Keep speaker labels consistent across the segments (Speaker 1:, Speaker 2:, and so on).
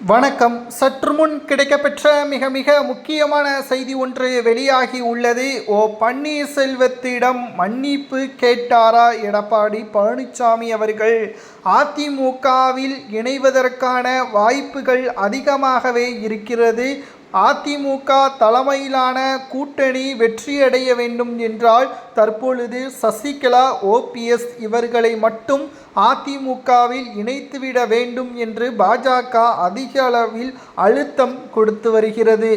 Speaker 1: வணக்கம். சற்று முன் கிடைக்கப்பெற்ற மிக மிக முக்கியமான செய்தி ஒன்று வெளியாகி உள்ளது. பன்னீர்செல்வத்திடம் மன்னிப்பு கேட்டாரா எடப்பாடி பழனிசாமி அவர்கள்? அதிமுகவில் இணைவதற்கான வாய்ப்புகள் அதிகமாகவே இருக்கிறது. அதிமுக தலைமையிலான கூட்டணி வெற்றியடைய வேண்டும் என்றால் தற்பொழுது சசிகலா, ஓபிஎஸ் இவர்களை மட்டும் அதிமுகவில் இணைத்துவிட வேண்டும் என்று பாஜக அதிக அளவில் அழுத்தம் கொடுத்து வருகிறது.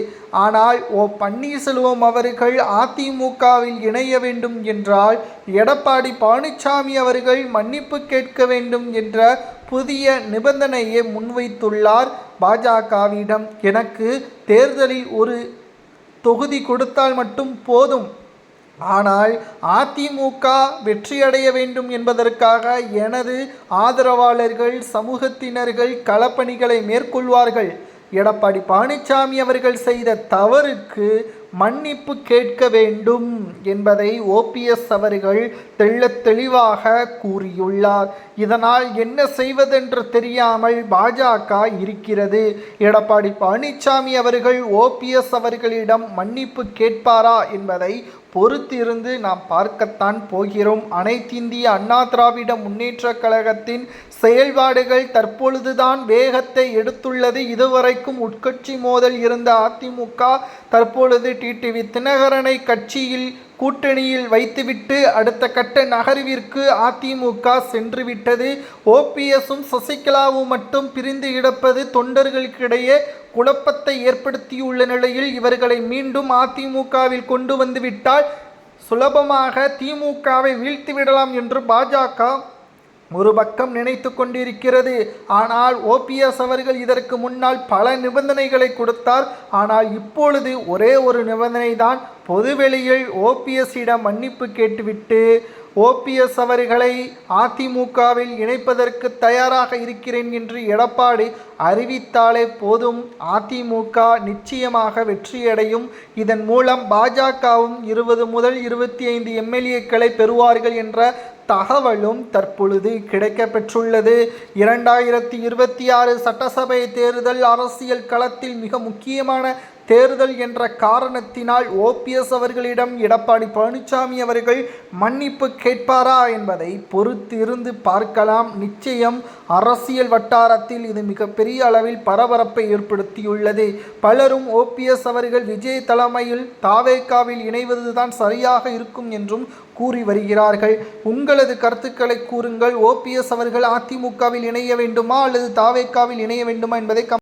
Speaker 1: ஆனால் பன்னீர்செல்வம் அவர்கள் அதிமுகவில் இணைய வேண்டும் என்றால் எடப்பாடி பழனிசாமி அவர்கள் மன்னிப்பு கேட்க வேண்டும் என்ற புதிய நிபந்தனையை முன்வைத்துள்ளார். பாஜகவிடம் எனக்கு தேர்தலில் ஒரு தொகுதி கொடுத்தால் மட்டும் போதும், ஆனால் அதிமுக வெற்றியடைய வேண்டும் என்பதற்காக எனது ஆதரவாளர்கள், சமூகத்தினர்கள் களப்பணிகளை மேற்கொள்வார்கள். எடப்பாடி பழனிசாமி அவர்கள் செய்த தவறுக்கு மன்னிப்பு கேட்க வேண்டும் என்பதை ஓபிஎஸ் அவர்கள் தெளிவாக கூறியுள்ளார். இதனால் என்ன செய்வதென்று தெரியாமல் பாஜக இருக்கிறது. எடப்பாடி பழனிசாமி அவர்கள் ஓபிஎஸ் அவர்களிடம் மன்னிப்பு கேட்பாரா என்பதை பொறுத்திருந்து நாம் பார்க்கத்தான் போகிறோம். அனைத்திந்திய அண்ணா திராவிட முன்னேற்ற கழகத்தின் செயல்பாடுகள் தற்பொழுதுதான் வேகத்தை எடுத்துள்ளது. இதுவரைக்கும் உட்கட்சி மோதல் இருந்த அதிமுக தற்பொழுது டிடிவி தினகரனை கட்சியில் கூட்டணியில் வைத்துவிட்டு அடுத்த கட்ட நகர்விற்கு அதிமுக சென்றுவிட்டது. ஓபிஎஸும் சசிகலாவும் மட்டும் பிரிந்து கிடப்பது தொண்டர்களுக்கிடையே குழப்பத்தை ஏற்படுத்தியுள்ள நிலையில் இவர்களை மீண்டும் அதிமுகவில் கொண்டு வந்துவிட்டால் சுலபமாக திமுகவை வீழ்த்திவிடலாம் என்று பாஜக ஒரு பக்கம் நினைத்து கொண்டிருக்கிறது. ஆனால் ஓபிஎஸ் அவர்கள் இதற்கு முன்னால் பல நிபந்தனைகளை கொடுத்தார். ஆனால் இப்பொழுது ஒரே ஒரு நிபந்தனை தான், பொதுவெளியில் ஓபிஎஸ்ஸிடம் மன்னிப்பு கேட்டுவிட்டு ஓபிஎஸ் அவர்களை அதிமுகவில் இணைப்பதற்கு தயாராக இருக்கிறேன் என்று எடப்பாடி அறிவித்தாலே போதும், அதிமுக நிச்சயமாக வெற்றியடையும். இதன் மூலம் பாஜகவும் 20 முதல் 25 எம்எல்ஏக்களை பெறுவார்கள் என்ற தகவலும் தற்பொழுது கிடைக்கப்பெற்றுள்ளது. 2026 சட்டசபை தேர்தல் அரசியல் களத்தில் மிக முக்கியமான தேர்தல் என்ற காரணத்தினால் ஓபிஎஸ் அவர்களிடம் எடப்பாடி பழனிசாமி அவர்கள் மன்னிப்பு கேட்பாரா என்பதை பொறுத்து இருந்து பார்க்கலாம். நிச்சயம் அரசியல் வட்டாரத்தில் இது மிகப்பெரிய அளவில் பரபரப்பை ஏற்படுத்தியுள்ளது. பலரும் ஓபிஎஸ் அவர்கள் விஜய் தலைமையில் தாவேகாவில் இணைவதுதான் சரியாக இருக்கும் என்றும் கூறி வருகிறார்கள். உங்களது கருத்துக்களை கூறுங்கள். ஓபிஎஸ் அவர்கள் அதிமுகவில் இணைய வேண்டுமா அல்லது தாவேகாவில் இணைய வேண்டுமா என்பதை